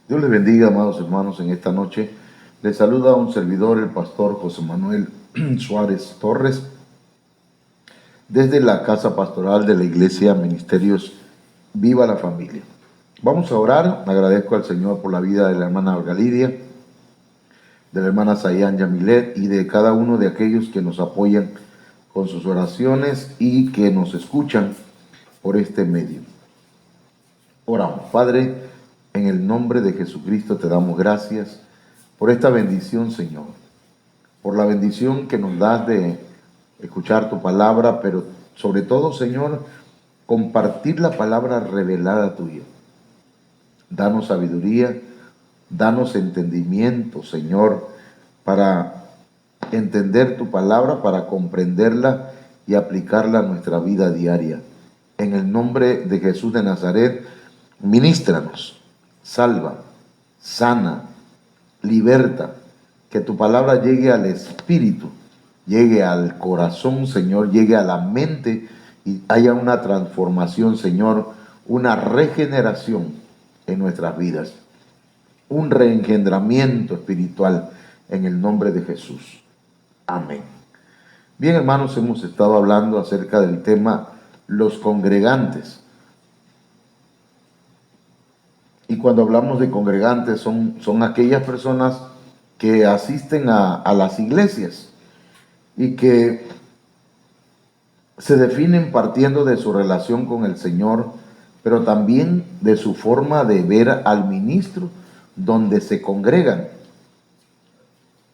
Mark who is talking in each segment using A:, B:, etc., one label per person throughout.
A: Dios les bendiga, amados hermanos, en esta noche. Les saluda un servidor, el pastor José Manuel Suárez Torres, desde la casa pastoral de la Iglesia Ministerios Viva la Familia. Vamos a orar. Agradezco al Señor por la vida de la hermana Olga Lidia, de la hermana Sayan Yamilet y de cada uno de aquellos que nos apoyan con sus oraciones y que nos escuchan por este medio. Oramos. Padre, en el nombre de Jesucristo te damos gracias por esta bendición, Señor, por la bendición que nos das de escuchar tu palabra, pero sobre todo, Señor, compartir la palabra revelada tuya. Danos sabiduría, danos entendimiento, Señor, para entender tu palabra, para comprenderla y aplicarla a nuestra vida diaria. En el nombre de Jesús de Nazaret, ministranos. Salva, sana, liberta, que tu palabra llegue al espíritu, llegue al corazón, Señor, llegue a la mente y haya una transformación, Señor, una regeneración en nuestras vidas, un reengendramiento espiritual en el nombre de Jesús. Amén. Bien, hermanos, hemos estado hablando acerca del tema los congregantes. Y cuando hablamos de congregantes son aquellas personas que asisten a las iglesias y que se definen partiendo de su relación con el Señor, pero también de su forma de ver al ministro donde se congregan.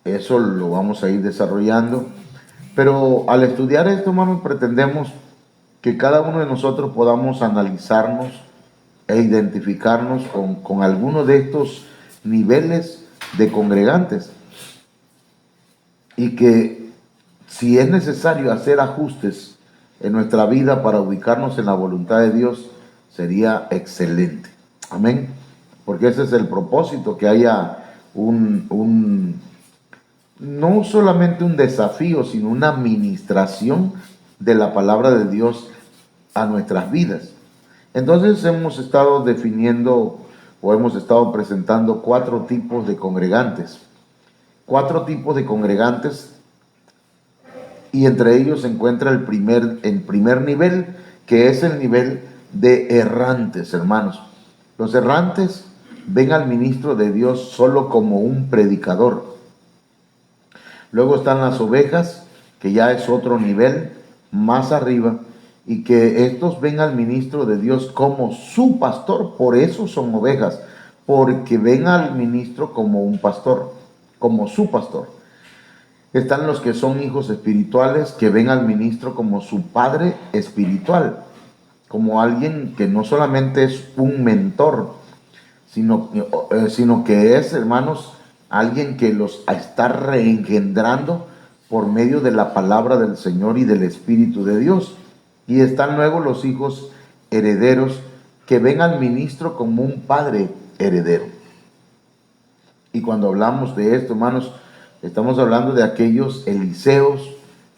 A: Eso lo vamos a ir desarrollando. Pero al estudiar esto, hermanos, pretendemos que cada uno de nosotros podamos analizarnos e identificarnos con alguno de estos niveles de congregantes, y que si es necesario hacer ajustes en nuestra vida para ubicarnos en la voluntad de Dios, sería excelente. Amén. Porque ese es el propósito, que haya no solamente un desafío, sino una administración de la palabra de Dios a nuestras vidas. Entonces hemos estado definiendo o hemos estado presentando 4 tipos de congregantes. 4 tipos de congregantes, y entre ellos se encuentra el primer nivel, que es el nivel de errantes, hermanos. Los errantes ven al ministro de Dios solo como un predicador. Luego están las ovejas, que ya es otro nivel más arriba, y que estos ven al ministro de Dios como su pastor. Por eso son ovejas, porque ven al ministro como un pastor, como su pastor. Están los que son hijos espirituales, que ven al ministro como su padre espiritual, como alguien que no solamente es un mentor, sino que es, hermanos, alguien que los está reengendrando por medio de la palabra del Señor y del Espíritu de Dios. Y están luego los hijos herederos, que ven al ministro como un padre heredero. Y cuando hablamos de esto, hermanos, estamos hablando de aquellos Eliseos,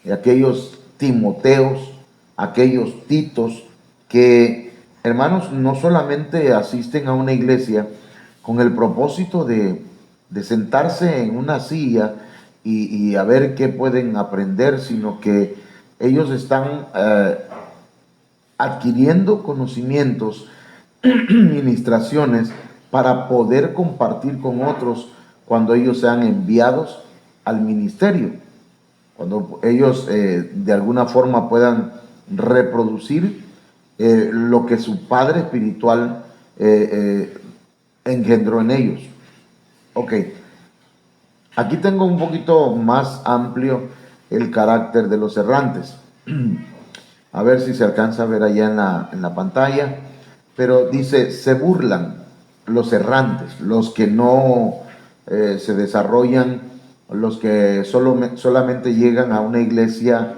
A: de aquellos Timoteos, aquellos Titos, que, hermanos, no solamente asisten a una iglesia con el propósito de sentarse en una silla y a ver qué pueden aprender, sino que ellos están adquiriendo conocimientos, ministraciones, para poder compartir con otros cuando ellos sean enviados al ministerio, cuando ellos de alguna forma puedan reproducir lo que su padre espiritual engendró en ellos. Ok, aquí tengo un poquito más amplio el carácter de los errantes. A ver si se alcanza a ver allá en la pantalla. Pero dice, se burlan. los errantes, los que no se desarrollan, los que solamente llegan a una iglesia,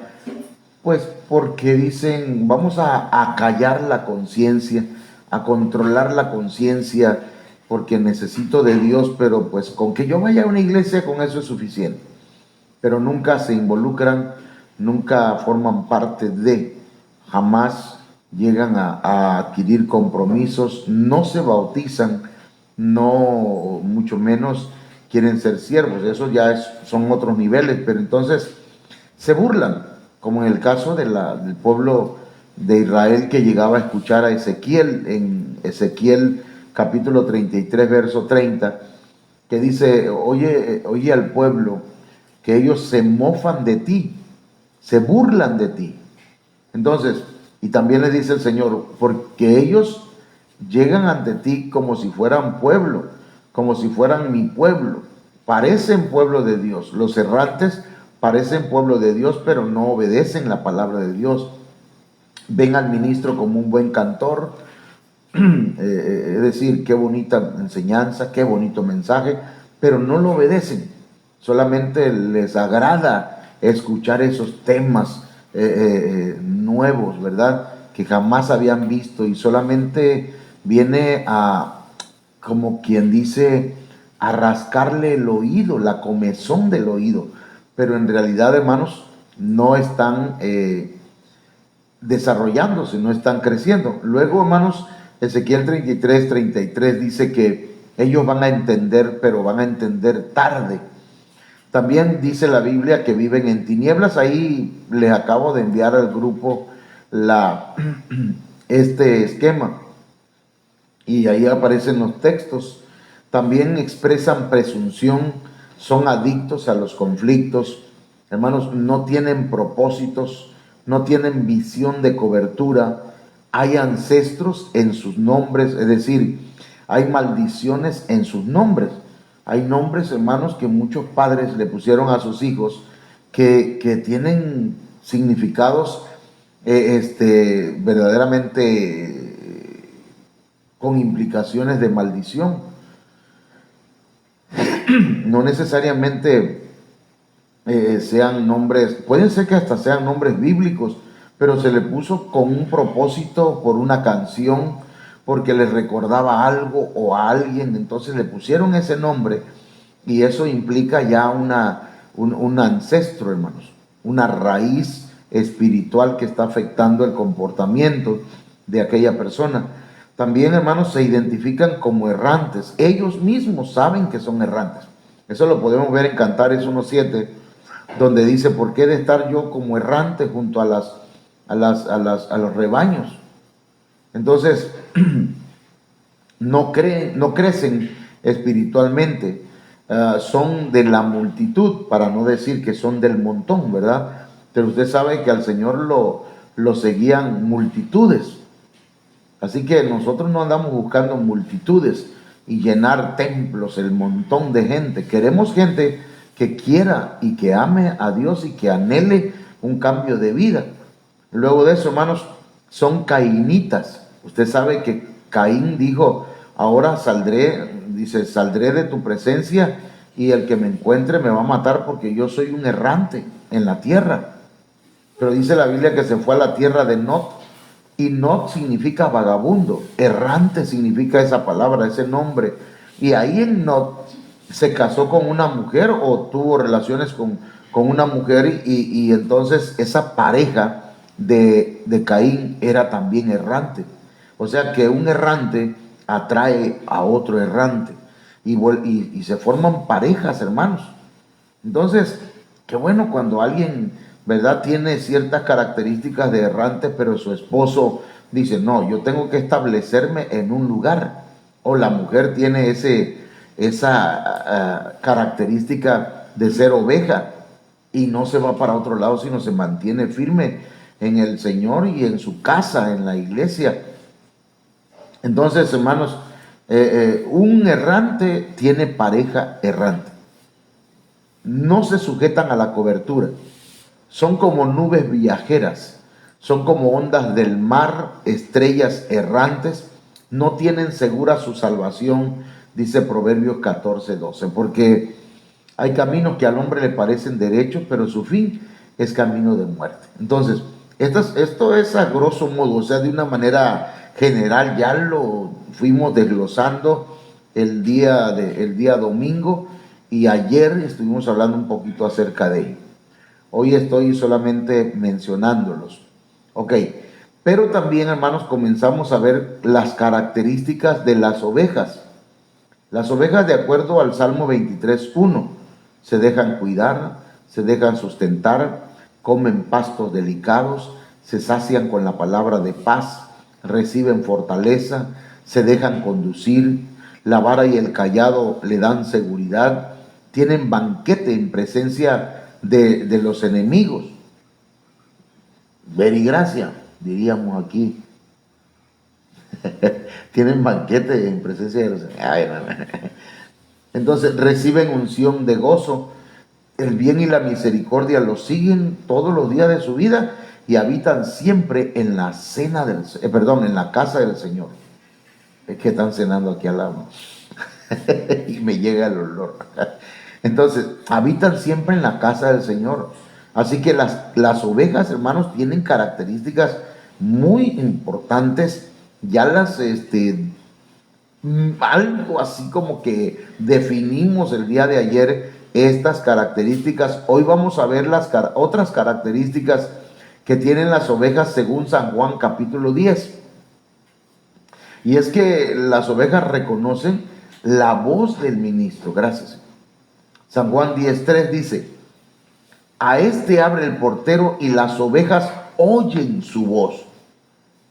A: pues porque dicen, vamos a callar la conciencia, a controlar la conciencia, porque necesito de Dios, pero pues con que yo vaya a una iglesia, con eso es suficiente. Pero nunca se involucran, nunca forman parte de, jamás llegan a adquirir compromisos, no se bautizan, no, mucho menos quieren ser siervos. Eso ya son otros niveles, pero entonces se burlan, como en el caso del pueblo de Israel que llegaba a escuchar a Ezequiel, en Ezequiel capítulo 33, verso 30, que dice, oye al pueblo, que ellos se mofan de ti, se burlan de ti. Entonces, y también le dice el Señor, porque ellos llegan ante ti como si fueran pueblo, como si fueran mi pueblo, parecen pueblo de Dios. Los errantes parecen pueblo de Dios, pero no obedecen la palabra de Dios. Ven al ministro como un buen cantor, es decir, qué bonita enseñanza, qué bonito mensaje, pero no lo obedecen. Solamente les agrada escuchar esos temas nuevos, ¿verdad? Que jamás habían visto, y solamente viene a, como quien dice, a rascarle el oído, la comezón del oído, pero en realidad, hermanos, no están desarrollándose, no están creciendo. Luego, hermanos, Ezequiel 33 dice que ellos van a entender, pero van a entender tarde. También dice la Biblia que viven en tinieblas. Ahí les acabo de enviar al grupo este esquema, y ahí aparecen los textos. También expresan presunción, son adictos a los conflictos. Hermanos, no tienen propósitos, no tienen visión de cobertura. Hay ancestros en sus nombres, es decir, hay maldiciones en sus nombres. Hay nombres, hermanos, que muchos padres le pusieron a sus hijos que tienen significados verdaderamente con implicaciones de maldición. No necesariamente sean nombres, pueden ser que hasta sean nombres bíblicos, pero se le puso con un propósito, por una canción, porque les recordaba algo o a alguien, entonces le pusieron ese nombre, y eso implica ya un ancestro, hermanos, una raíz espiritual que está afectando el comportamiento de aquella persona. También, hermanos, se identifican como errantes. Ellos mismos saben que son errantes. Eso lo podemos ver en Cantares 1:7, donde dice, ¿por qué de estar yo como errante junto a los rebaños? Entonces, no crecen espiritualmente, son de la multitud, para no decir que son del montón, ¿verdad? Pero usted sabe que al Señor lo seguían multitudes. Así que nosotros no andamos buscando multitudes y llenar templos, el montón de gente. Queremos gente que quiera y que ame a Dios y que anhele un cambio de vida. Luego de eso, hermanos, son cainitas. Usted sabe que Caín dijo, ahora saldré de tu presencia, y el que me encuentre me va a matar, porque yo soy un errante en la tierra. Pero dice la Biblia que se fue a la tierra de Nod, y Nod significa vagabundo, errante significa esa palabra, ese nombre. Y ahí en Nod se casó con una mujer, o tuvo relaciones con una mujer, y entonces esa pareja de Caín era también errante. O sea que un errante atrae a otro errante, y se forman parejas, hermanos. Entonces, qué bueno cuando alguien, ¿verdad?, tiene ciertas características de errante, pero su esposo dice, no, yo tengo que establecerme en un lugar. O la mujer tiene esa característica de ser oveja, y no se va para otro lado, sino se mantiene firme en el Señor y en su casa, en la iglesia. Entonces, hermanos, un errante tiene pareja errante. No se sujetan a la cobertura. Son como nubes viajeras, son como ondas del mar, estrellas errantes no tienen segura su salvación, dice Proverbios 14:12, porque hay caminos que al hombre le parecen derechos, pero su fin es camino de muerte. Entonces, esto es a grosso modo, o sea, de una manera general, ya lo fuimos desglosando el día domingo, y ayer estuvimos hablando un poquito acerca de ello. Hoy estoy solamente mencionándolos. Ok, pero también, hermanos, comenzamos a ver las características de las ovejas. Las ovejas, de acuerdo al Salmo 23:1, se dejan cuidar, se dejan sustentar, comen pastos delicados, se sacian con la palabra de paz, reciben fortaleza, se dejan conducir, la vara y el cayado le dan seguridad, tienen banquete en presencia de los enemigos. Verigracia, diríamos aquí. Tienen banquete en presencia de los enemigos. Entonces reciben unción de gozo. El bien y la misericordia los siguen todos los días de su vida y habitan siempre en la en la casa del Señor. Es que están cenando aquí al lado y me llega el olor. Entonces, habitan siempre en la casa del Señor. Así que las ovejas, hermanos, tienen características muy importantes. Ya algo así como que definimos el día de ayer estas características. Hoy vamos a ver otras características que tienen las ovejas según San Juan capítulo 10. Y es que las ovejas reconocen la voz del ministro. Gracias. San Juan 10:3 dice: a este abre el portero y las ovejas oyen su voz,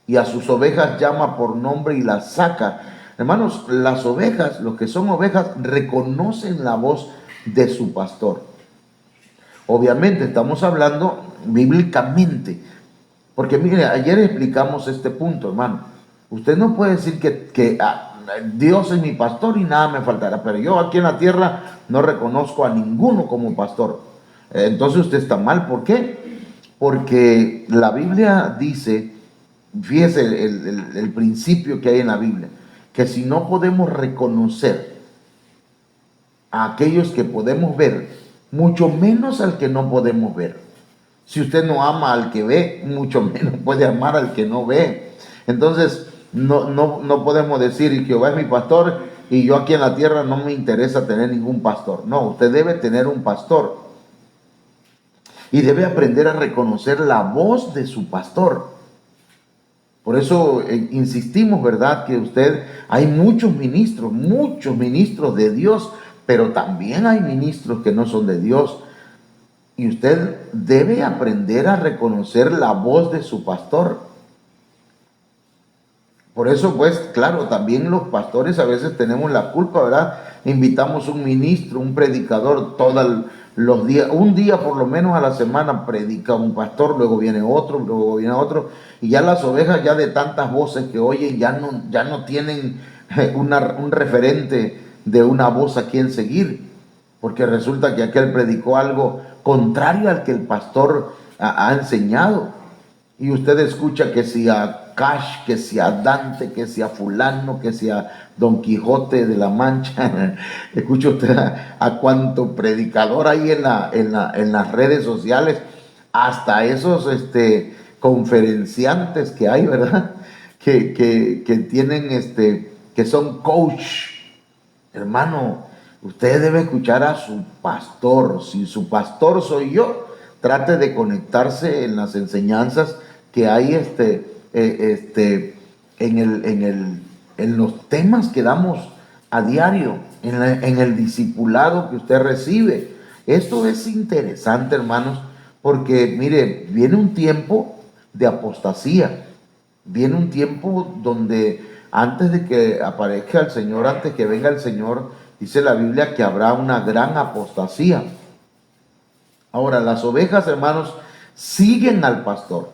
A: y a sus ovejas llama por nombre y las saca. Hermanos, las ovejas, los que son ovejas, reconocen la voz de su pastor. Obviamente estamos hablando bíblicamente, porque mire, ayer explicamos este punto, hermano. Usted no puede decir que Dios es mi pastor y nada me faltará, pero yo aquí en la tierra no reconozco a ninguno como pastor. Entonces usted está mal. ¿Por qué? Porque la Biblia dice, fíjese el principio que hay en la Biblia, que si no podemos reconocer a aquellos que podemos ver, mucho menos al que no podemos ver. Si usted no ama al que ve, mucho menos puede amar al que no ve. Entonces, no podemos decir, Jehová es mi pastor y yo aquí en la tierra no me interesa tener ningún pastor. No, usted debe tener un pastor y debe aprender a reconocer la voz de su pastor. Por eso insistimos, ¿verdad? Que hay muchos ministros de Dios, pero también hay ministros que no son de Dios. Y usted debe aprender a reconocer la voz de su pastor. Por eso, pues, claro, también los pastores a veces tenemos la culpa, ¿verdad? Invitamos un ministro, un predicador todos los días, un día por lo menos a la semana predica un pastor, luego viene otro, y ya las ovejas, ya de tantas voces que oyen, ya no tienen un referente de una voz a quien seguir, porque resulta que aquel predicó algo contrario al que el pastor ha enseñado. Y usted escucha que si a Cash, que si a Dante, que si a fulano, que si a Don Quijote de la Mancha, escucha usted a cuánto predicador hay en las redes sociales, hasta esos conferenciantes que hay, ¿verdad? Que tienen que son coach. Hermano, usted debe escuchar a su pastor. Si su pastor soy yo, trate de conectarse en las enseñanzas que hay en los temas que damos a diario, en el discipulado que usted recibe. Esto es interesante, hermanos, porque mire, viene un tiempo de apostasía, viene un tiempo donde antes de que aparezca el Señor, antes que venga el Señor, dice la Biblia que habrá una gran apostasía. Ahora, las ovejas, hermanos, siguen al pastor,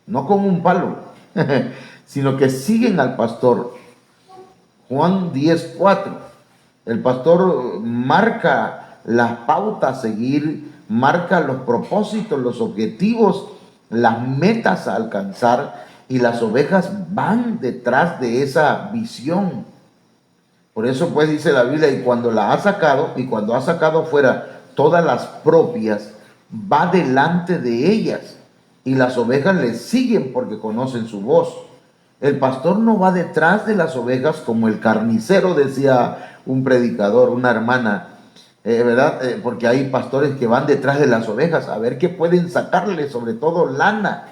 A: no con un palo, sino que siguen al pastor. Juan 10:4, el pastor marca las pautas a seguir, marca los propósitos, los objetivos, las metas a alcanzar, y las ovejas van detrás de esa visión. Por eso pues dice la Biblia, y cuando ha sacado fuera todas las propias, va delante de ellas, y las ovejas le siguen porque conocen su voz. El pastor no va detrás de las ovejas como el carnicero, decía un predicador, una hermana, ¿verdad? Porque hay pastores que van detrás de las ovejas a ver qué pueden sacarle, sobre todo lana.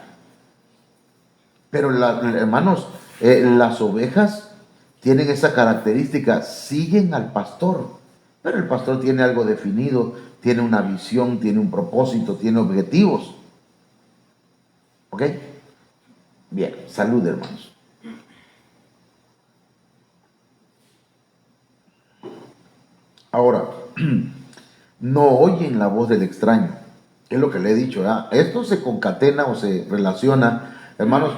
A: Pero hermanos, las ovejas tienen esa característica, siguen al pastor, pero el pastor tiene algo definido, tiene una visión, tiene un propósito, tiene objetivos. ¿Ok? Bien, salud, hermanos. Ahora, no oyen la voz del extraño. Es lo que le he dicho, ¿verdad? Esto se concatena o se relaciona, hermanos,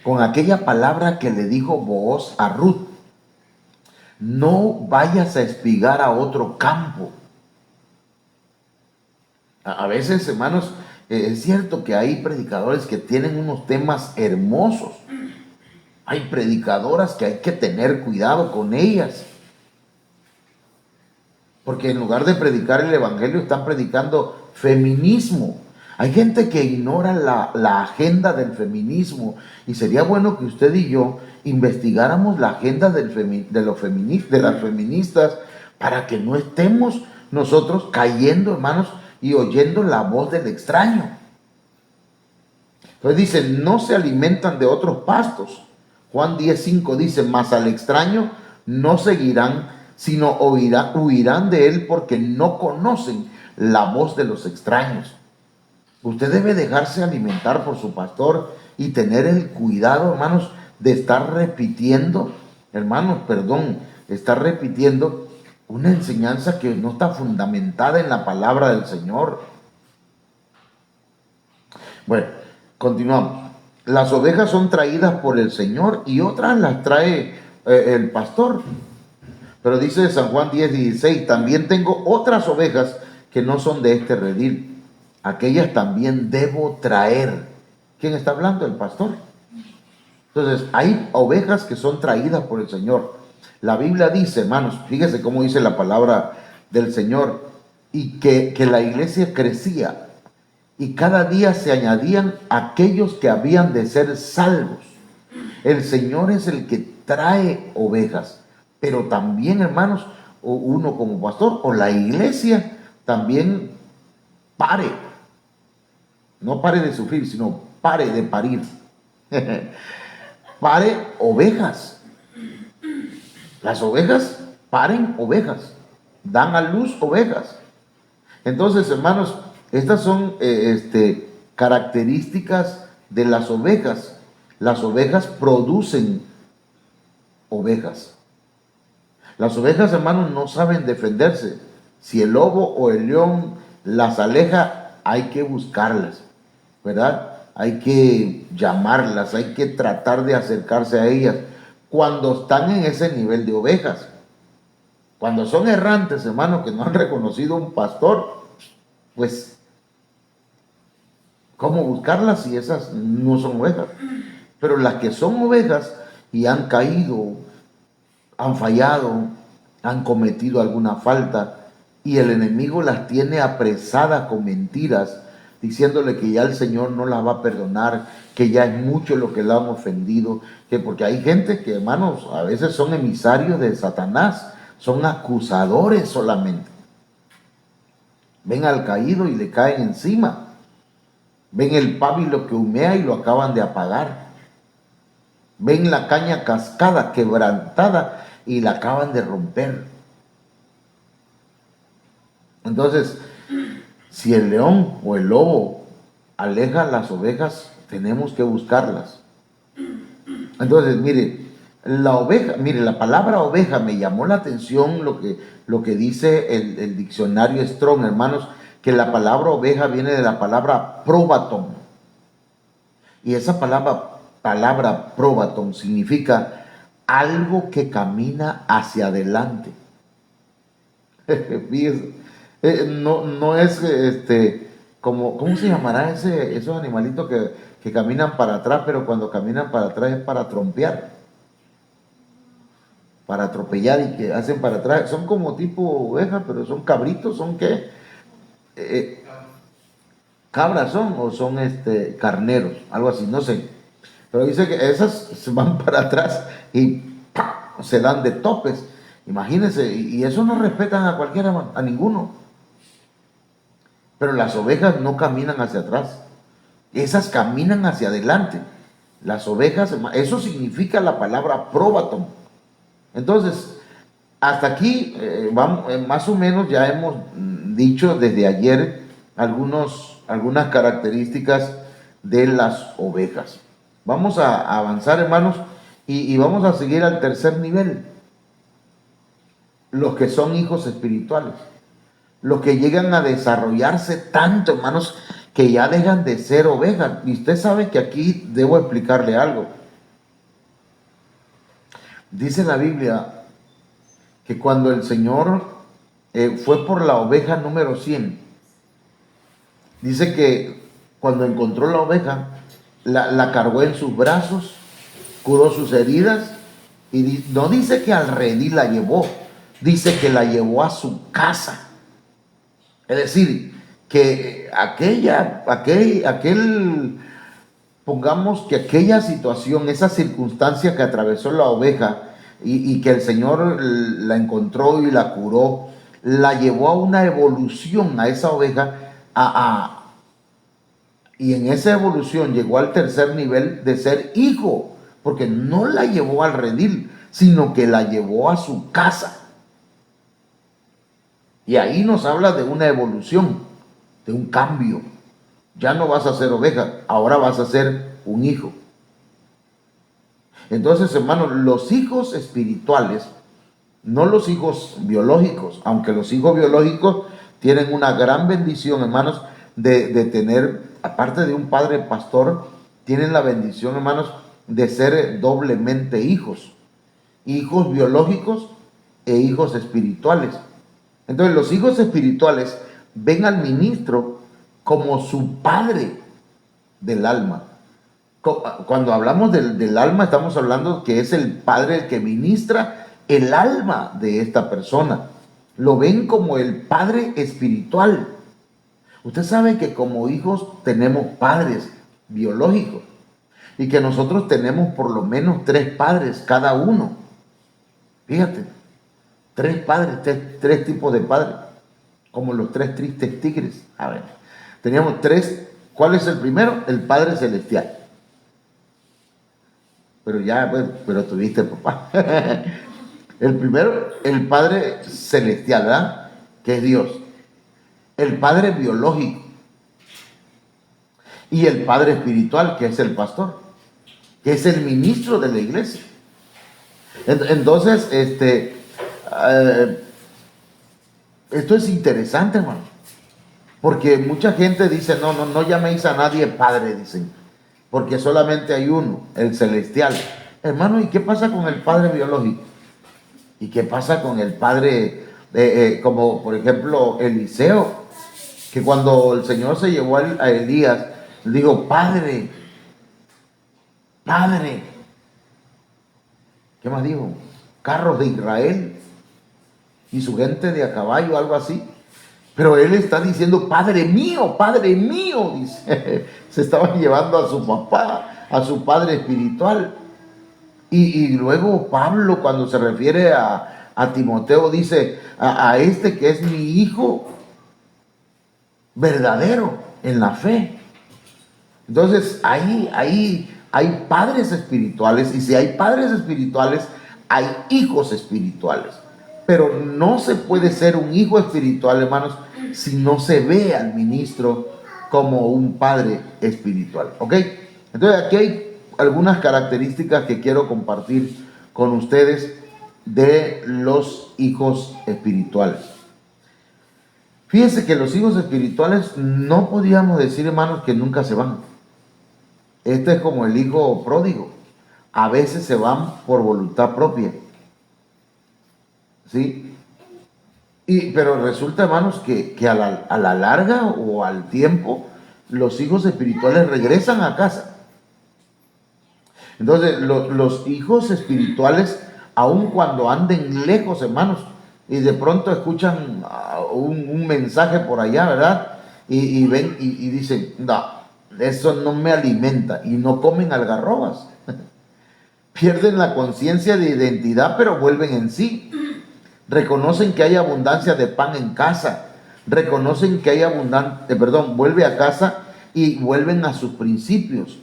A: con aquella palabra que le dijo Booz a Ruth. No vayas a espigar a otro campo. A veces, hermanos, es cierto que hay predicadores que tienen unos temas hermosos. Hay predicadoras que hay que tener cuidado con ellas. Porque en lugar de predicar el evangelio están predicando feminismo. Hay gente que ignora la agenda del feminismo, y sería bueno que usted y yo investigáramos la agenda de las feministas, para que no estemos nosotros cayendo, hermanos, y oyendo la voz del extraño. Entonces dice, no se alimentan de otros pastos. Juan 10:5 dice, mas al extraño no seguirán, sino huirán de él, porque no conocen la voz de los extraños. Usted debe dejarse alimentar por su pastor y tener el cuidado, hermanos, de estar repitiendo, estar repitiendo una enseñanza que no está fundamentada en la palabra del Señor. Bueno, continuamos. Las ovejas son traídas por el Señor y otras las trae el pastor. Pero dice San Juan 10:16, también tengo otras ovejas que no son de este redil. Aquellas también debo traer. ¿Quién está hablando? El pastor. Entonces, hay ovejas que son traídas por el Señor. La Biblia dice, hermanos, fíjese cómo dice la palabra del Señor, y que la iglesia crecía, y cada día se añadían aquellos que habían de ser salvos. El Señor es el que trae ovejas, pero también, hermanos, uno como pastor o la iglesia también pare. No pare de sufrir, sino pare de parir. Pare ovejas. Las ovejas paren ovejas, dan a luz ovejas. Entonces, hermanos, estas son características de las ovejas. Las ovejas producen ovejas. Las ovejas, hermanos, no saben defenderse. Si el lobo o el león las aleja, hay que buscarlas, ¿verdad? Hay que llamarlas, hay que tratar de acercarse a ellas cuando están en ese nivel de ovejas. Cuando son errantes, hermanos, que no han reconocido un pastor, pues, ¿cómo buscarlas si esas no son ovejas? Pero las que son ovejas y han caído, han fallado, han cometido alguna falta, y el enemigo las tiene apresadas con mentiras, diciéndole que ya el Señor no las va a perdonar, que ya es mucho lo que la han ofendido, que porque hay gente que, hermanos, a veces son emisarios de Satanás, son acusadores solamente. Ven al caído y le caen encima. Ven el pábilo que humea y lo acaban de apagar. Ven la caña cascada, quebrantada, y la acaban de romper. Entonces, si el león o el lobo aleja las ovejas, tenemos que buscarlas. Entonces, mire, la palabra oveja me llamó la atención lo que dice el diccionario Strong, hermanos, que la palabra oveja viene de la palabra probaton. Y esa palabra probaton significa algo que camina hacia adelante. Fíjense, no es como, ¿cómo se llamará esos animalitos que caminan para atrás, pero cuando caminan para atrás es para trompear, para atropellar y que hacen para atrás? Son como tipo ovejas, pero son cabritos, ¿son qué? Eh, Cabras son o son carneros, algo así, no sé. Pero dice que esas se van para atrás y ¡pah!, se dan de topes. Imagínense, y eso no respetan a cualquiera, a ninguno. Pero las ovejas no caminan hacia atrás, esas caminan hacia adelante. Las ovejas, eso significa la palabra próbaton. Entonces, hasta aquí vamos, más o menos ya hemos dicho desde ayer algunas características de las ovejas. Vamos a avanzar, hermanos, y vamos a seguir al tercer nivel. Los que son hijos espirituales, los que llegan a desarrollarse tanto, hermanos, que ya dejan de ser ovejas. Y usted sabe que aquí debo explicarle algo. Dice la Biblia que cuando el Señor fue por la oveja número 100, dice que cuando encontró la oveja, la cargó en sus brazos, curó sus heridas, y no dice que al redil la llevó, dice que la llevó a su casa. Es decir, que pongamos que aquella situación, esa circunstancia que atravesó la oveja y que el Señor la encontró y la curó, la llevó a una evolución a esa oveja, y en esa evolución llegó al tercer nivel de ser hijo, porque no la llevó al redil, sino que la llevó a su casa. Y ahí nos habla de una evolución, de un cambio. Ya no vas a ser oveja, ahora vas a ser un hijo. Entonces, hermanos, los hijos espirituales, no los hijos biológicos, aunque los hijos biológicos tienen una gran bendición, hermanos, de tener, aparte de un padre pastor, tienen la bendición, hermanos, de ser doblemente hijos biológicos e hijos espirituales. Entonces, los hijos espirituales ven al ministro como su padre del alma. Cuando hablamos del alma, estamos hablando que es el padre el que ministra el alma de esta persona. Lo ven como el padre espiritual. Usted sabe que como hijos tenemos padres biológicos y que nosotros tenemos por lo menos 3 padres cada uno. Fíjate, 3 padres, tres tipos de padres, como los 3 tristes tigres. A ver, teníamos 3. ¿Cuál es el primero? El Padre Celestial. Pero ya, pues, pero tuviste papá. El primero, el Padre Celestial, ¿verdad? Que es Dios. El Padre biológico. Y el Padre espiritual, que es el pastor, que es el ministro de la iglesia. Entonces, esto es interesante, hermano, porque mucha gente dice, no llaméis a nadie padre, dicen, porque solamente hay uno, el celestial. Hermano, ¿y qué pasa con el padre biológico? ¿Y qué pasa con el padre, como por ejemplo Eliseo, que cuando el Señor se llevó a Elías, le dijo, padre, ¿qué más dijo? Carros de Israel y su gente de a caballo, algo así. Pero él está diciendo, padre mío, dice. Se estaban llevando a su papá, a su padre espiritual. Y luego Pablo, cuando se refiere a Timoteo, dice, a este que es mi hijo verdadero en la fe. Entonces, ahí hay padres espirituales, y si hay padres espirituales, hay hijos espirituales. Pero no se puede ser un hijo espiritual, hermanos, si no se ve al ministro como un padre espiritual. ¿Ok? Entonces, aquí hay algunas características que quiero compartir con ustedes de los hijos espirituales. Fíjense que los hijos espirituales no podíamos decir, hermanos, que nunca se van. Este es como el hijo pródigo. A veces se van por voluntad propia. ¿Sí? Pero resulta, hermanos, que a la larga o al tiempo, los hijos espirituales regresan a casa. Entonces, los hijos espirituales, aun cuando anden lejos, hermanos, y de pronto escuchan un mensaje por allá, ¿verdad? Y ven y dicen, no, eso no me alimenta, y no comen algarrobas. Pierden la conciencia de identidad, pero vuelven en sí. Reconocen que hay abundancia de pan en casa. Reconocen que hay vuelve a casa y vuelven a sus principios.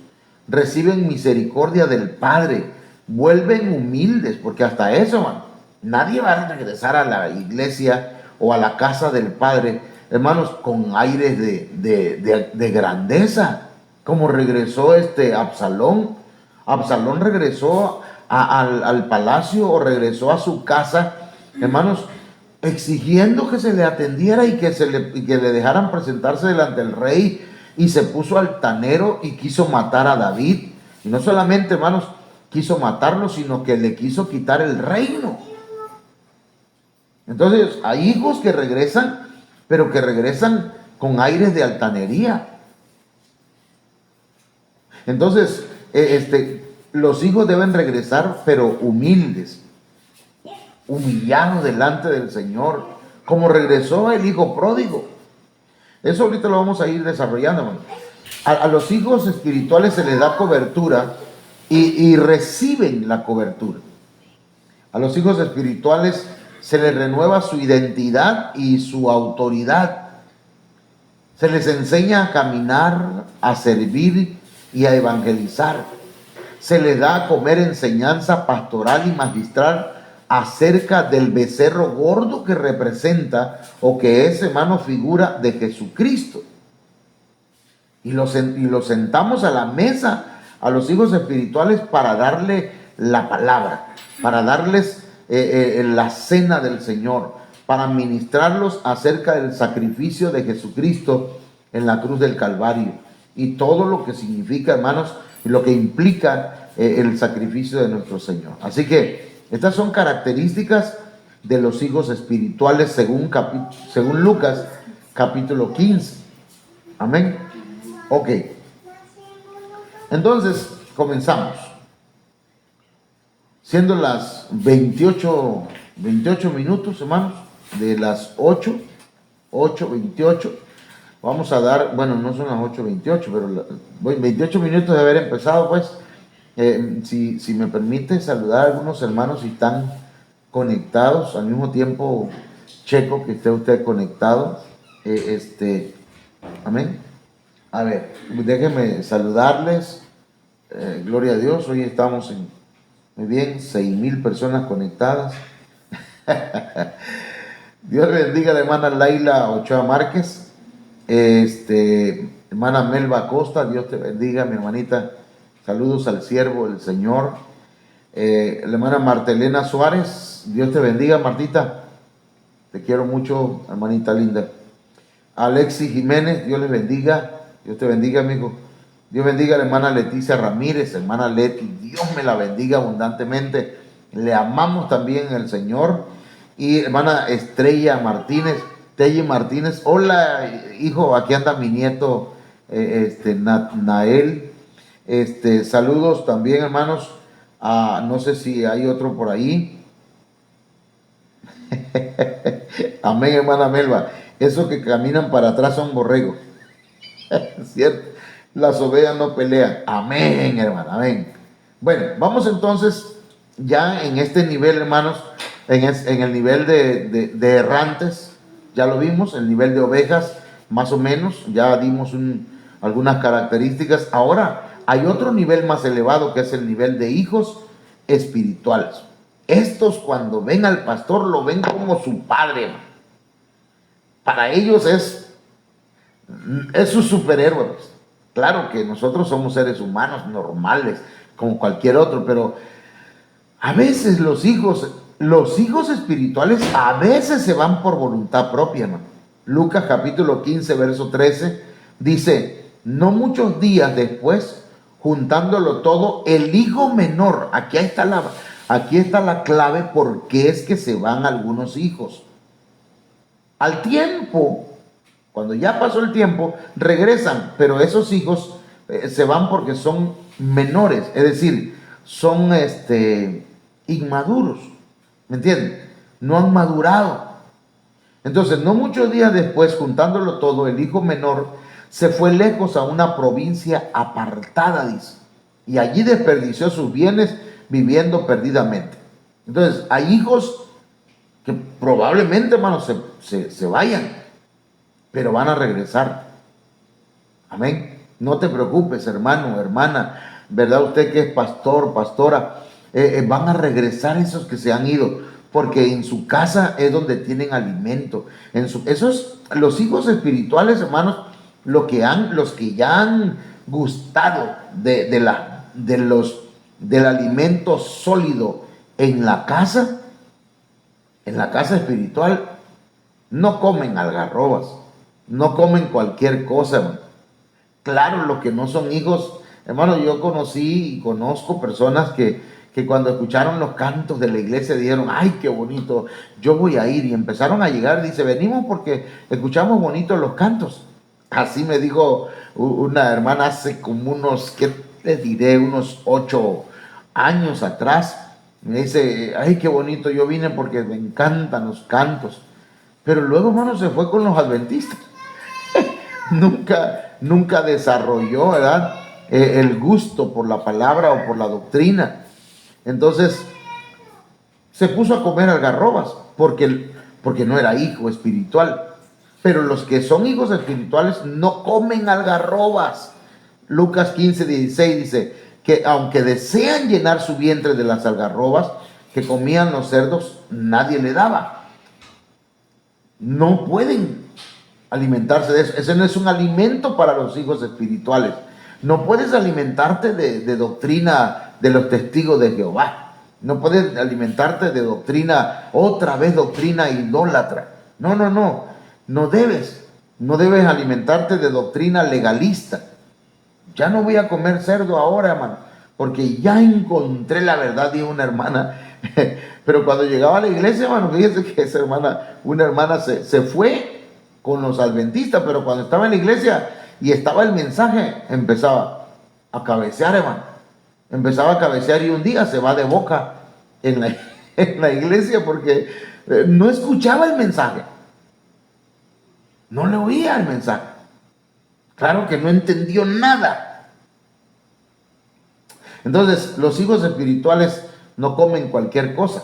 A: Reciben misericordia del Padre. Vuelven humildes, porque hasta eso, man, nadie va a regresar a la iglesia o a la casa del Padre, hermanos, con aires de grandeza, como regresó Absalón. Absalón regresó al palacio o regresó a su casa, hermanos, exigiendo que se le atendiera y que le dejaran presentarse delante del rey, y se puso altanero y quiso matar a David. Y no solamente, hermanos, quiso matarlo, sino que le quiso quitar el reino. Entonces, hay hijos que regresan, pero que regresan con aires de altanería. Entonces, los hijos deben regresar, pero humildes, humillados delante del Señor, como regresó el hijo pródigo. Eso ahorita lo vamos a ir desarrollando, hermano. A los hijos espirituales se les da cobertura y reciben la cobertura. A los hijos espirituales se les renueva su identidad y su autoridad. Se les enseña a caminar, a servir y a evangelizar. Se les da a comer enseñanza pastoral y magistral acerca del becerro gordo que representa o que es, hermano, figura de Jesucristo. Y los sentamos a la mesa a los hijos espirituales para darle la palabra, para darles la cena del Señor, para ministrarlos acerca del sacrificio de Jesucristo en la cruz del Calvario y todo lo que significa, hermanos, y lo que implica el sacrificio de nuestro Señor. Así que estas son características de los hijos espirituales según Lucas capítulo 15. Amén. Ok. Entonces, comenzamos. Siendo las 28 minutos, hermanos, de las 8:28. Vamos a dar, bueno, no son las 8:28, pero 28 minutos de haber empezado, pues. Si me permite saludar a algunos hermanos si están conectados, al mismo tiempo checo que esté usted conectado. Amén. A ver, déjenme saludarles. Gloria a Dios, hoy estamos muy bien, 6,000 personas conectadas. Dios bendiga a la hermana Laila Ochoa Márquez, hermana Melba Acosta, Dios te bendiga, mi hermanita. Saludos al siervo del Señor. La hermana Martelena Suárez, Dios te bendiga, Martita. Te quiero mucho, hermanita linda. Alexis Jiménez, Dios les bendiga. Dios te bendiga, amigo. Dios bendiga a la hermana Leticia Ramírez, hermana Leti. Dios me la bendiga abundantemente. Le amamos también al Señor. Y hermana Estrella Martínez, Telly Martínez. Hola, hijo, aquí anda mi nieto, Nael. Saludos también, hermanos. No sé si hay otro por ahí. Amén, hermana Melba. Esos que caminan para atrás son borregos. ¿Cierto? Las ovejas no pelean. Amén, hermano, amén. Bueno, vamos entonces ya en este nivel, hermanos, en el nivel de errantes. Ya lo vimos, el nivel de ovejas, más o menos. Ya dimos algunas características. Ahora hay otro nivel más elevado, que es el nivel de hijos espirituales. Estos, cuando ven al pastor, lo ven como su padre. Para ellos es su superhéroe. Claro que nosotros somos seres humanos normales, como cualquier otro, pero a veces los hijos espirituales a veces se van por voluntad propia, ¿no? Lucas capítulo 15, verso 13, dice: no muchos días después, juntándolo todo, el hijo menor, aquí está la clave, porque es que se van algunos hijos. Al tiempo, cuando ya pasó el tiempo, regresan, pero esos hijos se van porque son menores, es decir, son inmaduros, ¿me entienden? No han madurado. Entonces, no muchos días después, juntándolo todo, el hijo menor se fue lejos a una provincia apartada, dice, y allí desperdició sus bienes viviendo perdidamente. Entonces, hay hijos que probablemente, hermanos, se vayan, pero van a regresar. Amén. No te preocupes, hermano, hermana, ¿verdad? Usted que es pastor, pastora, van a regresar esos que se han ido, porque en su casa es donde tienen alimento. Esos, los hijos espirituales, hermanos, los que ya han gustado del alimento sólido en la casa espiritual, no comen algarrobas, no comen cualquier cosa, hermano. Claro, los que no son hijos, hermano, yo conocí y conozco personas que cuando escucharon los cantos de la iglesia dijeron, ay, qué bonito, yo voy a ir. Y empezaron a llegar, dice, venimos porque escuchamos bonitos los cantos. Así me dijo una hermana hace como unos, ¿qué les diré? Unos 8 años atrás. Me dice, ay, qué bonito, yo vine porque me encantan los cantos. Pero luego, hermano, se fue con los adventistas. Nunca desarrolló, ¿verdad? El gusto por la palabra o por la doctrina. Entonces, se puso a comer algarrobas porque no era hijo espiritual. Pero los que son hijos espirituales no comen algarrobas. Lucas 15:16 dice que aunque desean llenar su vientre de las algarrobas que comían los cerdos, nadie le daba. No pueden alimentarse de eso. Ese no es un alimento para los hijos espirituales. No puedes alimentarte de doctrina de los testigos de Jehová. No puedes alimentarte de doctrina, otra vez doctrina idólatra. No. No debes alimentarte de doctrina legalista. Ya no voy a comer cerdo ahora, hermano, porque ya encontré la verdad, dijo una hermana. Pero cuando llegaba a la iglesia, hermano, fíjese que una hermana se fue con los adventistas, pero cuando estaba en la iglesia y estaba el mensaje, empezaba a cabecear, hermano. Empezaba a cabecear y un día se va de boca en la iglesia porque no escuchaba el mensaje. No le oía el mensaje. Claro que no entendió nada. Entonces, los hijos espirituales no comen cualquier cosa.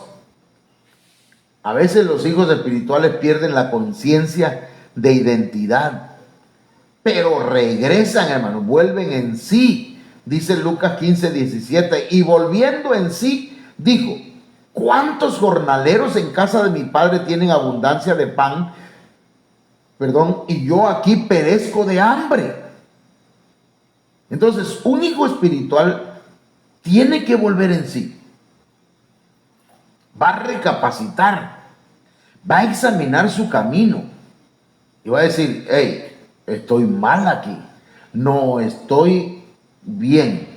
A: A veces los hijos espirituales pierden la conciencia de identidad, pero regresan, hermano, vuelven en sí. Dice Lucas 15:17, y volviendo en sí, dijo, ¿cuántos jornaleros en casa de mi padre tienen abundancia de pan? Y yo aquí perezco de hambre. Entonces, un hijo espiritual tiene que volver en sí. Va a recapacitar, va a examinar su camino y va a decir, hey, estoy mal aquí, no estoy bien.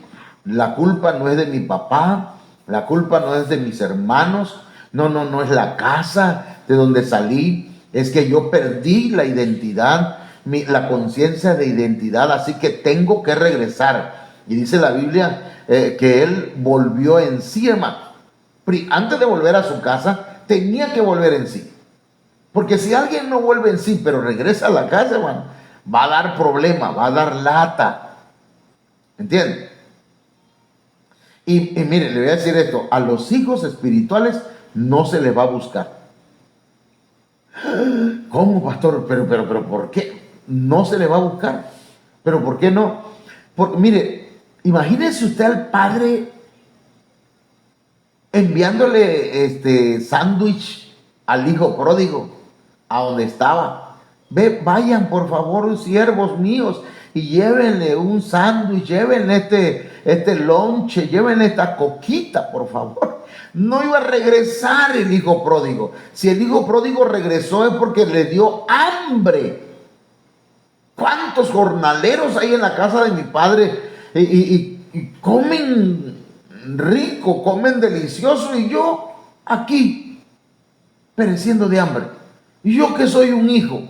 A: La culpa no es de mi papá, la culpa no es de mis hermanos, no es la casa de donde salí. Es que yo perdí la identidad, la conciencia de identidad, así que tengo que regresar. Y dice la Biblia que él volvió en sí, hermano. Antes de volver a su casa, tenía que volver en sí. Porque si alguien no vuelve en sí, pero regresa a la casa, hermano, va a dar problema, va a dar lata. ¿Entiende? Y mire, le voy a decir esto, a los hijos espirituales no se les va a buscar. ¿Cómo, pastor? Pero, ¿por qué? No se le va a buscar. ¿Pero por qué no? Porque, mire, imagínese usted al padre enviándole sándwich al hijo pródigo a donde estaba. Vayan por favor, siervos míos, y llévenle un sándwich, llévenle este lonche, llévenle esta coquita, por favor. No iba a regresar el hijo pródigo. Si el hijo pródigo regresó es porque le dio hambre. ¿Cuántos jornaleros hay en la casa de mi padre? Y comen rico, comen delicioso, y yo aquí pereciendo de hambre. Y yo que soy un hijo.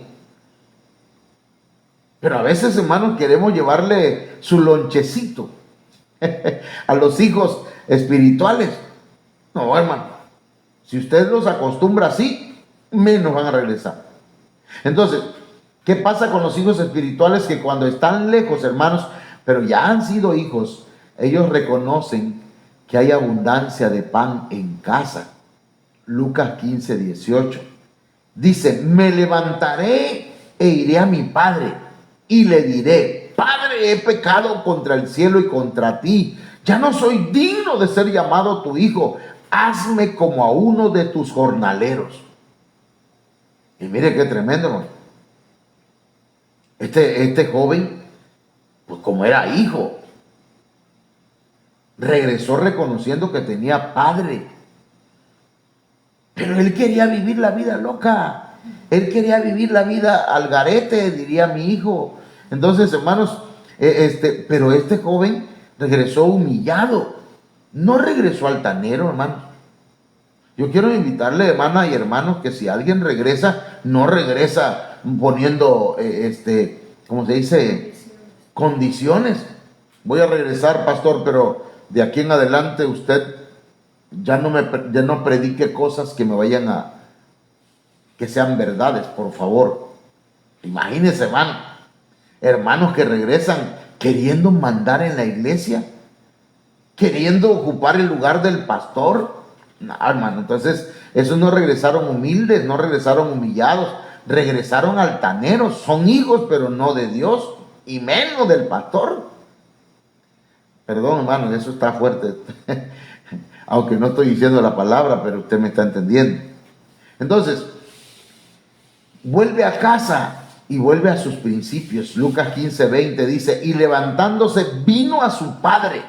A: Pero a veces, hermanos, queremos llevarle su lonchecito a los hijos espirituales. No, hermano. Si usted los acostumbra así, menos van a regresar. Entonces, ¿qué pasa con los hijos espirituales? Que cuando están lejos, hermanos, pero ya han sido hijos, ellos reconocen que hay abundancia de pan en casa. Lucas 15, 18. Dice, me levantaré e iré a mi padre y le diré, Padre, he pecado contra el cielo y contra ti. Ya no soy digno de ser llamado tu hijo. Hazme como a uno de tus jornaleros. Y mire qué tremendo, hermano. Este joven, pues como era hijo, regresó reconociendo que tenía padre. Pero él quería vivir la vida loca. Él quería vivir la vida al garete, diría mi hijo. Entonces, hermanos, pero este joven regresó humillado. No regresó altanero, hermanos. Yo quiero invitarle, hermanas y hermanos, que si alguien regresa, no regresa poniendo, ¿cómo se dice? Condiciones. Voy a regresar, pastor, pero de aquí en adelante usted ya no predique cosas que me vayan que sean verdades, por favor. Imagínense, hermanos que regresan queriendo mandar en la iglesia, queriendo ocupar el lugar del pastor. No, hermano, entonces esos no regresaron humildes, no regresaron humillados, regresaron altaneros. Son hijos, pero no de Dios y menos del pastor. Perdón, hermano, eso está fuerte. Aunque no estoy diciendo la palabra, pero usted me está entendiendo. Entonces, vuelve a casa y vuelve a sus principios. Lucas 15, 20 dice, y levantándose vino a su padre.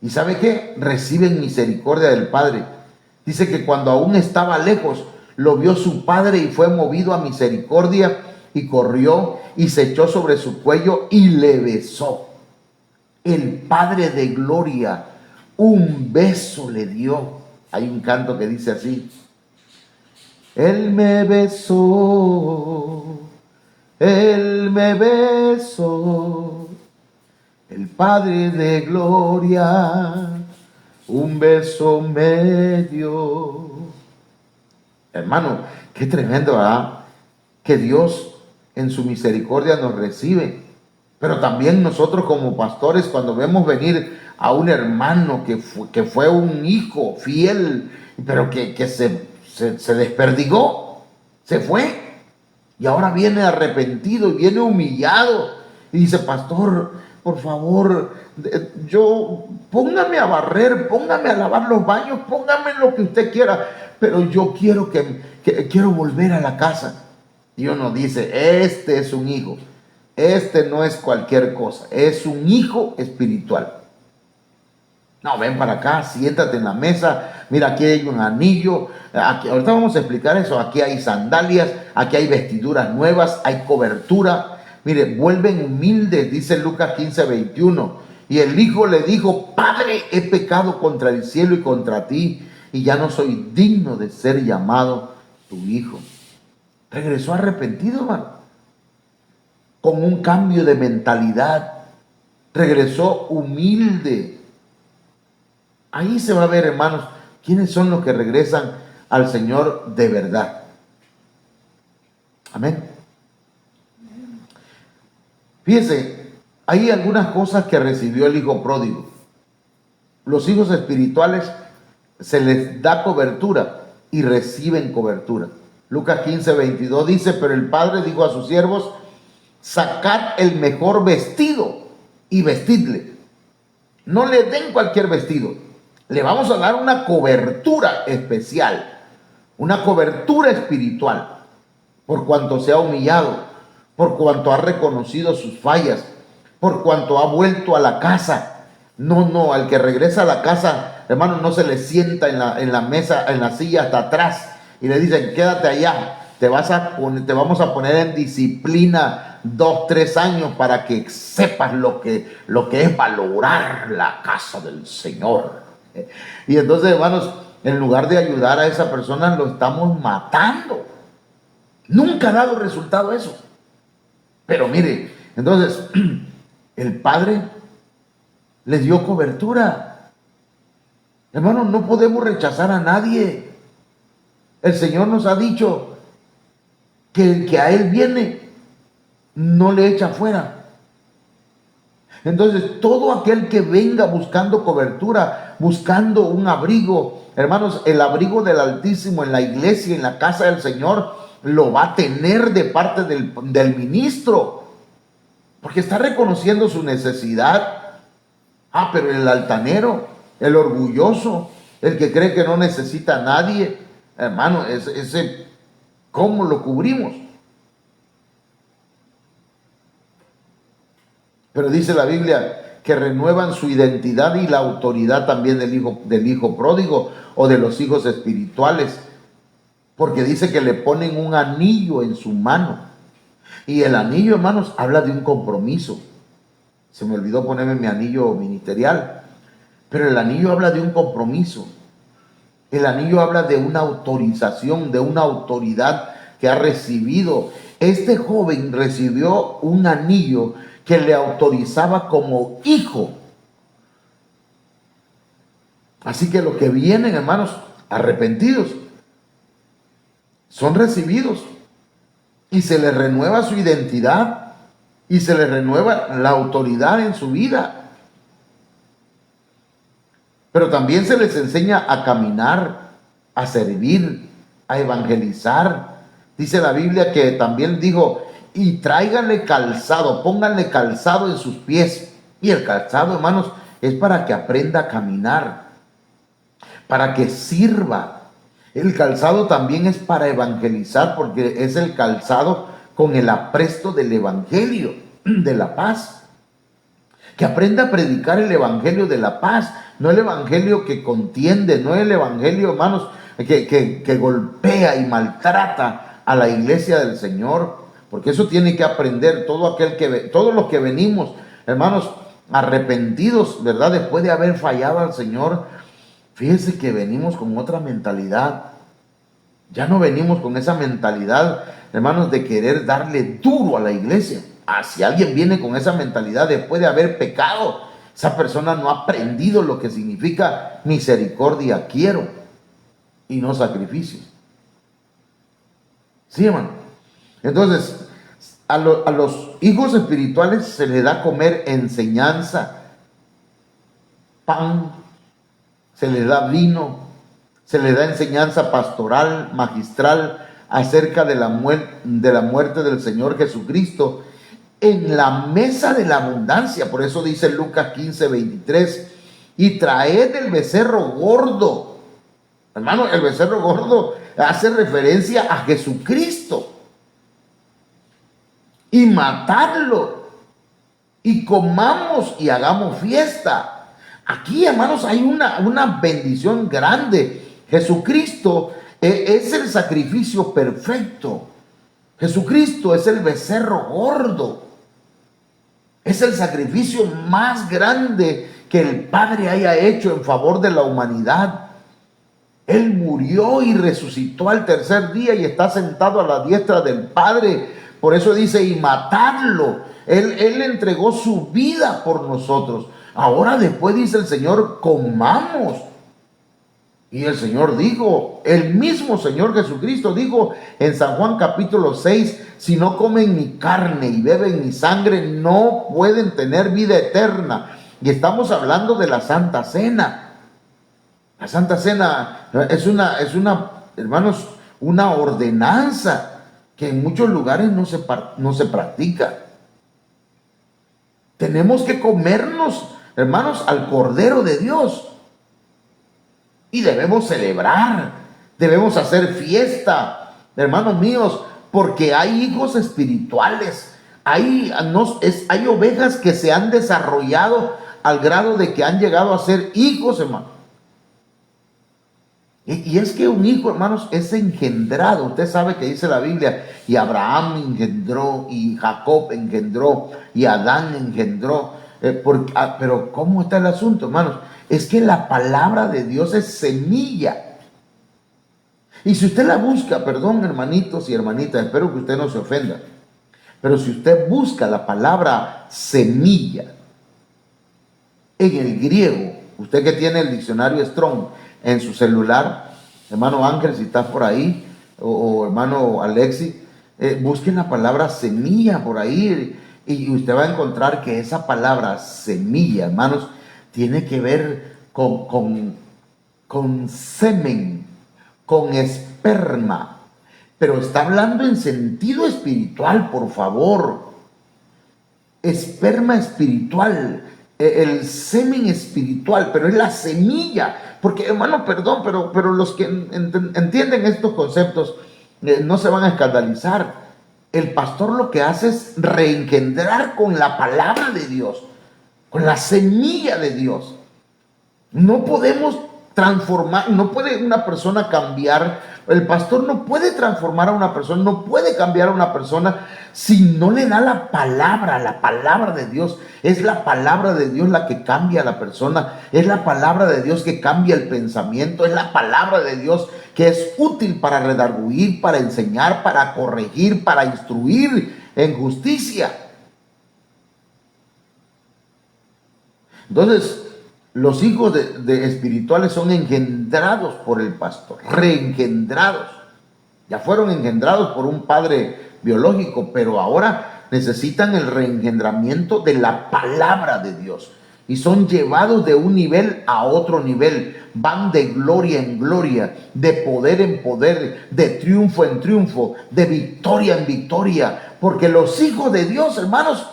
A: ¿Y sabe qué? Reciben misericordia del padre. Dice que cuando aún estaba lejos, lo vio su padre y fue movido a misericordia y corrió y se echó sobre su cuello y le besó. El Padre de gloria un beso le dio. Hay un canto que dice así: Él me besó, Él me besó, el Padre de gloria un beso me dio. Hermano, qué tremendo, ¿verdad? Que Dios en su misericordia nos recibe. Pero también nosotros como pastores, cuando vemos venir a un hermano que fue un hijo fiel, pero que se desperdigó, se fue, y ahora viene arrepentido y viene humillado, y dice: pastor, por favor, póngame a barrer, póngame a lavar los baños, póngame lo que usted quiera, pero yo quiero quiero volver a la casa. Y uno dice: este es un hijo. Este no es cualquier cosa, es un hijo espiritual. No, ven para acá, siéntate en la mesa, mira, aquí hay un anillo, ahorita vamos a explicar eso, aquí hay sandalias, aquí hay vestiduras nuevas, hay cobertura. Mire, vuelven humildes, dice Lucas 15, 21. Y el hijo le dijo: Padre, he pecado contra el cielo y contra ti, y ya no soy digno de ser llamado tu hijo. Regresó arrepentido, hermano, con un cambio de mentalidad. Regresó humilde. Ahí se va a ver, hermanos, quiénes son los que regresan al Señor de verdad. Amén. Fíjense, hay algunas cosas que recibió el hijo pródigo. Los hijos espirituales se les da cobertura y reciben cobertura. Lucas 15, 22 dice: pero el padre dijo a sus siervos: sacad el mejor vestido y vestidle. No le den cualquier vestido. Le vamos a dar una cobertura especial, una cobertura espiritual, por cuanto se ha humillado, por cuanto ha reconocido sus fallas, por cuanto ha vuelto a la casa. No, al que regresa a la casa, hermano, no se le sienta en la mesa, en la silla hasta atrás y le dicen: quédate allá, te vamos a poner en disciplina 2, 3 años para que sepas lo que es valorar la casa del Señor. Y entonces, hermanos, en lugar de ayudar a esa persona, lo estamos matando. Nunca ha dado resultado eso. Pero mire, entonces, el Padre le dio cobertura. Hermano, no podemos rechazar a nadie. El Señor nos ha dicho que el que a Él viene, no le echa fuera. Entonces, todo aquel que venga buscando cobertura, buscando un abrigo, hermanos, el abrigo del Altísimo en la iglesia, en la casa del Señor, lo va a tener de parte del ministro, porque está reconociendo su necesidad. Pero el altanero, el orgulloso, el que cree que no necesita a nadie, hermano, ese ¿cómo lo cubrimos? Pero dice la Biblia que renuevan su identidad y la autoridad también del hijo pródigo o de los hijos espirituales, porque dice que le ponen un anillo en su mano. Y el anillo, hermanos, habla de un compromiso. Se me olvidó ponerme mi anillo ministerial, pero el anillo habla de un compromiso. El anillo habla de una autorización, de una autoridad que ha recibido. Este joven recibió un anillo que le autorizaba como hijo. Así que los que vienen, hermanos, arrepentidos, son recibidos y se les renueva su identidad y se les renueva la autoridad en su vida. Pero también se les enseña a caminar, a servir, a evangelizar. Dice la Biblia que también dijo, y tráiganle calzado, pónganle calzado en sus pies. Y el calzado, hermanos, es para que aprenda a caminar, para que sirva. El calzado también es para evangelizar, porque es el calzado con el apresto del evangelio de la paz. Que aprenda a predicar el evangelio de la paz, no el evangelio que contiende, no el evangelio, hermanos, que golpea y maltrata a la iglesia del Señor. Porque eso tiene que aprender todos los que venimos, hermanos, arrepentidos, ¿verdad? Después de haber fallado al Señor, fíjense que venimos con otra mentalidad. Ya no venimos con esa mentalidad, hermanos, de querer darle duro a la iglesia. Si alguien viene con esa mentalidad después de haber pecado, esa persona no ha aprendido lo que significa misericordia quiero y no sacrificios. ¿Sí, hermano? Entonces, a los hijos espirituales se les da comer enseñanza, pan, se les da vino, se les da enseñanza pastoral, magistral, acerca de la muerte del Señor Jesucristo en la mesa de la abundancia. Por eso dice Lucas 15:23, y traed el becerro gordo. Hermano, el becerro gordo hace referencia a Jesucristo. Y matadlo, y comamos y hagamos fiesta. Aquí, hermanos, hay una bendición grande. Jesucristo es el sacrificio perfecto. Jesucristo es el becerro gordo. Es el sacrificio más grande que el Padre haya hecho en favor de la humanidad. Él murió y resucitó al tercer día y está sentado a la diestra del Padre. Por eso dice, y matadlo. Él entregó su vida por nosotros. Ahora después dice el Señor, comamos. Y el Señor dijo, el mismo Señor Jesucristo dijo en San Juan capítulo 6, si no comen mi carne y beben mi sangre, no pueden tener vida eterna. Y estamos hablando de la Santa Cena. La Santa Cena es una, hermanos, una ordenanza que en muchos lugares no se practica. Tenemos que comernos, hermanos, al Cordero de Dios. Y debemos celebrar, debemos hacer fiesta, hermanos míos, porque hay hijos espirituales, hay ovejas que se han desarrollado al grado de que han llegado a ser hijos, hermano. Y es que un hijo, hermanos, es engendrado. Usted sabe que dice la Biblia, y Abraham engendró, y Jacob engendró, y Adán engendró. Pero ¿cómo está el asunto, hermanos? Es que la palabra de Dios es semilla. Y si usted la busca, perdón hermanitos y hermanitas, espero que usted no se ofenda, pero si usted busca la palabra semilla en el griego, usted que tiene el diccionario Strong en su celular, hermano Ángel, si estás por ahí, o hermano Alexi, busquen la palabra semilla por ahí y usted va a encontrar que esa palabra semilla, hermanos, tiene que ver con semen, con esperma, pero está hablando en sentido espiritual, por favor. Esperma espiritual, el semen espiritual, pero es la semilla, porque hermano, perdón, pero los que entienden estos conceptos no se van a escandalizar. El pastor lo que hace es reengendrar con la palabra de Dios, con la semilla de Dios. No podemos transformar, no puede una persona cambiar, el pastor no puede transformar a una persona, no puede cambiar a una persona si no le da la palabra de Dios. Es la palabra de Dios la que cambia a la persona, es la palabra de Dios que cambia el pensamiento, es la palabra de Dios que es útil para redarguir, para enseñar, para corregir, para instruir en justicia. Entonces, los hijos de espirituales son engendrados por el pastor, reengendrados. Ya fueron engendrados por un padre biológico, pero ahora necesitan el reengendramiento de la palabra de Dios. Y son llevados de un nivel a otro nivel. Van de gloria en gloria, de poder en poder, de triunfo en triunfo, de victoria en victoria. Porque los hijos de Dios, hermanos,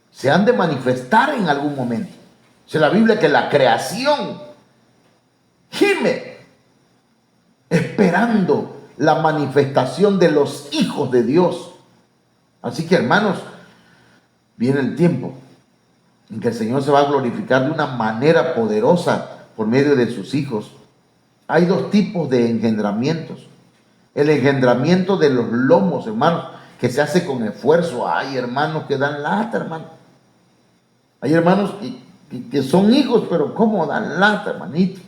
A: se han de manifestar en algún momento. Dice la Biblia que la creación gime esperando la manifestación de los hijos de Dios. Así que hermanos, viene el tiempo en que el Señor se va a glorificar de una manera poderosa por medio de sus hijos. Hay dos tipos de engendramientos. El engendramiento de los lomos, hermanos, que se hace con esfuerzo. Hay hermanos que dan lata, hermano. Hay hermanos que son hijos, pero ¿cómo dan lata, hermanito?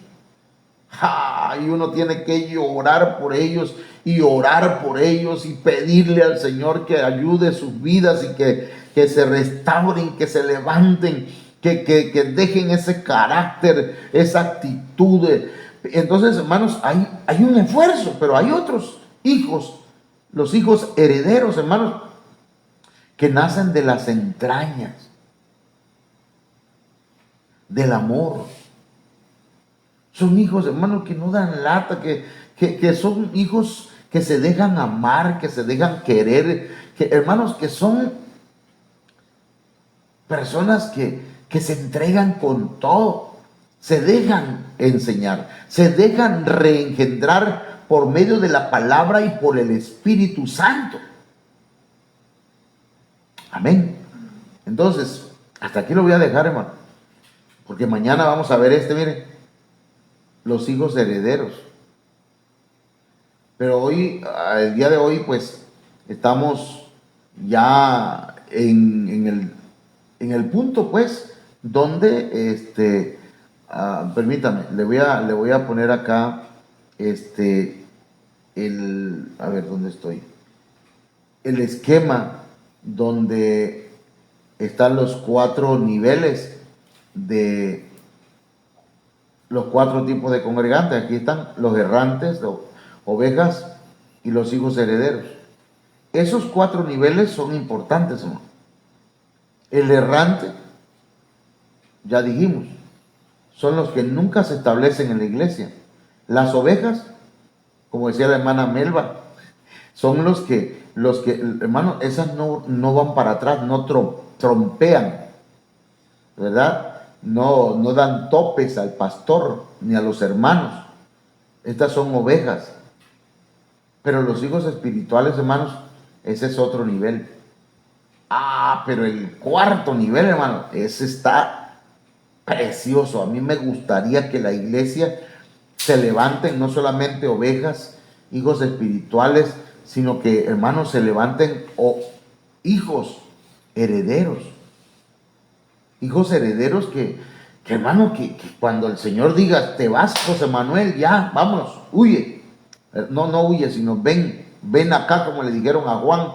A: Y uno tiene que llorar por ellos y orar por ellos y pedirle al Señor que ayude sus vidas y que se restauren, que se levanten, que dejen ese carácter, esa actitud. Entonces, hermanos, hay un esfuerzo, pero hay otros hijos, los hijos herederos, hermanos, que nacen de las entrañas, del amor. Son hijos, hermanos, que no dan lata, que son hijos que se dejan amar, que se dejan querer, hermanos, que son personas que se entregan con todo, se dejan enseñar, se dejan reengendrar por medio de la palabra y por el Espíritu Santo. Amén. Entonces, hasta aquí lo voy a dejar, hermano, porque mañana vamos a ver mire, los hijos herederos. Pero hoy, el día de hoy, pues, estamos ya en el punto, pues, donde, permítame, le voy a poner acá, a ver, ¿dónde estoy? El esquema donde están los 4 niveles de los 4 tipos de congregantes. Aquí están los errantes, las ovejas y los hijos herederos. Esos 4 niveles son importantes, hermano. El errante, ya dijimos, son los que nunca se establecen en la iglesia. Las ovejas, como decía la hermana Melba, son los que hermano, esas no van para atrás, no trompean, ¿verdad? No dan topes al pastor ni a los hermanos. Estas son ovejas. Pero los hijos espirituales, hermanos, ese es otro nivel. Pero el 4 nivel, hermano, ese está precioso. A mí me gustaría que la iglesia se levanten no solamente ovejas, hijos espirituales, sino que, hermanos, se levanten hijos herederos. Hijos herederos que hermano, que cuando el Señor diga, te vas, José Manuel, ya, vámonos, huye. No huye, sino ven acá, como le dijeron a Juan,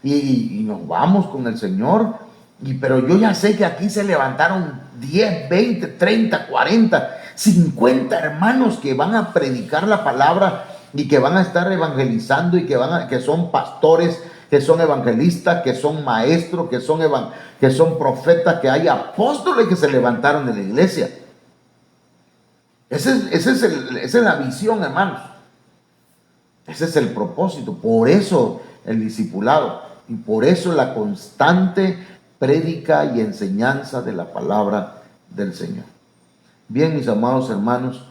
A: y nos vamos con el Señor. Pero yo ya sé que aquí se levantaron 10, 20, 30, 40, 50 hermanos que van a predicar la palabra y que van a estar evangelizando y que son pastores, que son evangelistas, que son maestros, que son profetas, que hay apóstoles que se levantaron de la iglesia. Esa es la visión, hermanos. Ese es el propósito. Por eso el discipulado y por eso la constante prédica y enseñanza de la palabra del Señor. Bien, mis amados hermanos,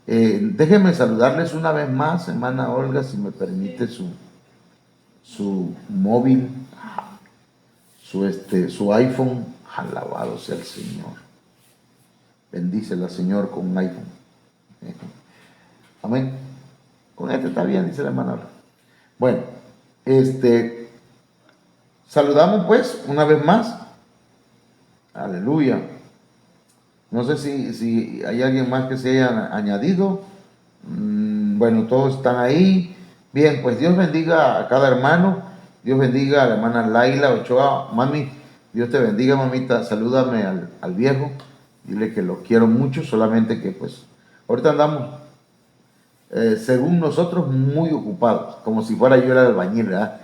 A: déjenme saludarles una vez más, hermana Olga, si me permite su móvil, su iPhone. Alabado sea el Señor. Bendícela, Señor, con un iPhone. Amén. Con este está bien, dice la hermana Olga. Bueno, saludamos pues una vez más. Aleluya. No sé si hay alguien más que se haya añadido. Bueno, todos están ahí. Bien, pues Dios bendiga a cada hermano. Dios bendiga a la hermana Laila Ochoa. Mami, Dios te bendiga, mamita. Salúdame al viejo. Dile que lo quiero mucho, solamente que pues ahorita andamos, según nosotros, muy ocupados, como si fuera yo el albañil, ¿verdad?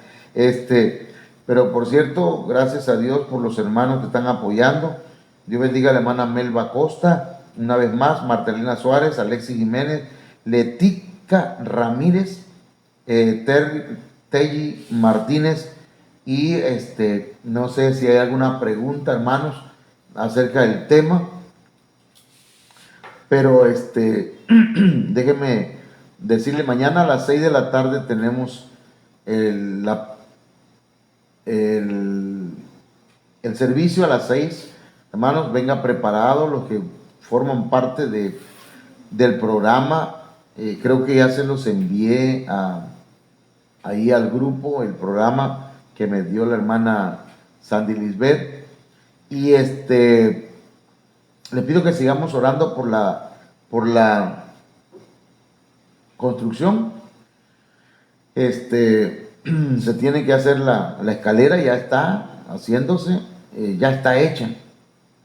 A: Pero por cierto, gracias a Dios por los hermanos que están apoyando. Dios bendiga a la hermana Melba Costa, una vez más, Martelina Suárez, Alexis Jiménez, Letica Ramírez, Telly Martínez, y no sé si hay alguna pregunta, hermanos, acerca del tema, pero déjenme decirle, mañana a las 6 de la tarde tenemos el servicio a las 6. Hermanos, vengan preparados los que forman parte del programa. Creo que ya se los envié ahí al grupo, el programa que me dio la hermana Sandy Lisbeth. Y le pido que sigamos orando por la construcción. Se tiene que hacer la escalera, ya está haciéndose, ya está hecha.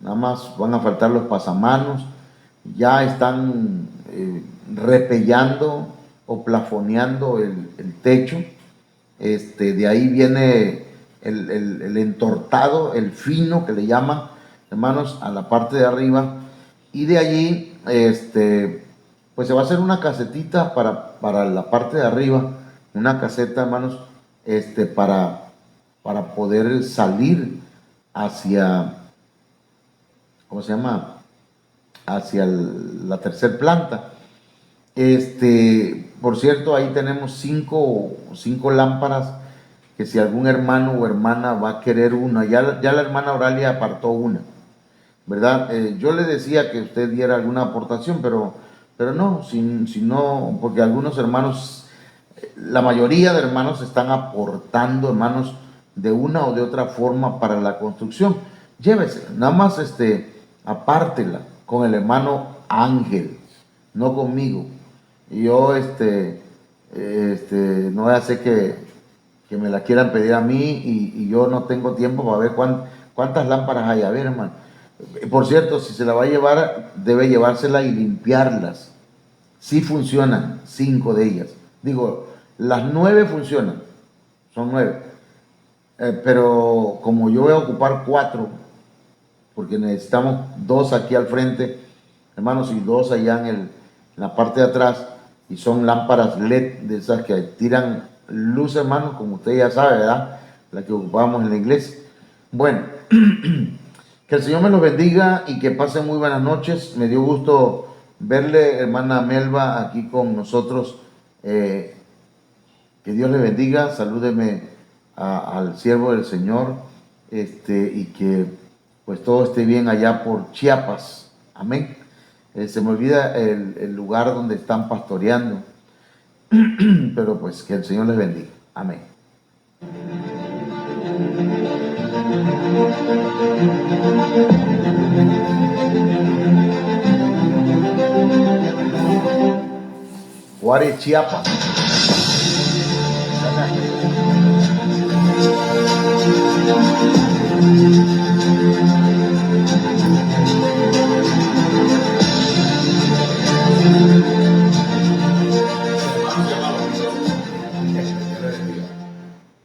A: Nada más van a faltar los pasamanos. Ya están repellando o plafoneando el techo. De ahí viene el entortado, el fino que le llaman, hermanos, a la parte de arriba. Y de allí, pues se va a hacer una casetita para la parte de arriba, una caseta, hermanos, para poder salir hacia, ¿cómo se llama?, hacia la tercera planta. Por cierto, ahí tenemos cinco lámparas, que si algún hermano o hermana va a querer una, ya la hermana Oralia apartó una, ¿verdad? Yo le decía que usted diera alguna aportación, pero no, si no, porque algunos hermanos, la mayoría de hermanos están aportando, hermanos, de una o de otra forma para la construcción. Llévese, nada más apártela con el hermano Ángel, no conmigo. Y yo no voy a hacer que me la quieran pedir a mí y yo no tengo tiempo para ver cuántas lámparas hay. A ver, hermano. Por cierto, si se la va a llevar, debe llevársela y limpiarlas. Sí funcionan, 5 de ellas. Digo, las 9 funcionan, son 9. Pero como yo voy a ocupar 4, porque necesitamos 2 aquí al frente, hermanos, y 2 allá en la parte de atrás, y son lámparas LED de esas que tiran luz, hermanos, como usted ya sabe, ¿verdad? La que ocupábamos en la iglesia. Bueno, que el Señor me los bendiga y que pasen muy buenas noches. Me dio gusto verle, hermana Melba, aquí con nosotros. Que Dios le bendiga. Salúdeme al siervo del Señor, y que pues todo esté bien allá por Chiapas. Amén. Se me olvida el lugar donde están pastoreando, pero pues que el Señor les bendiga. Amén. Juárez, Chiapas.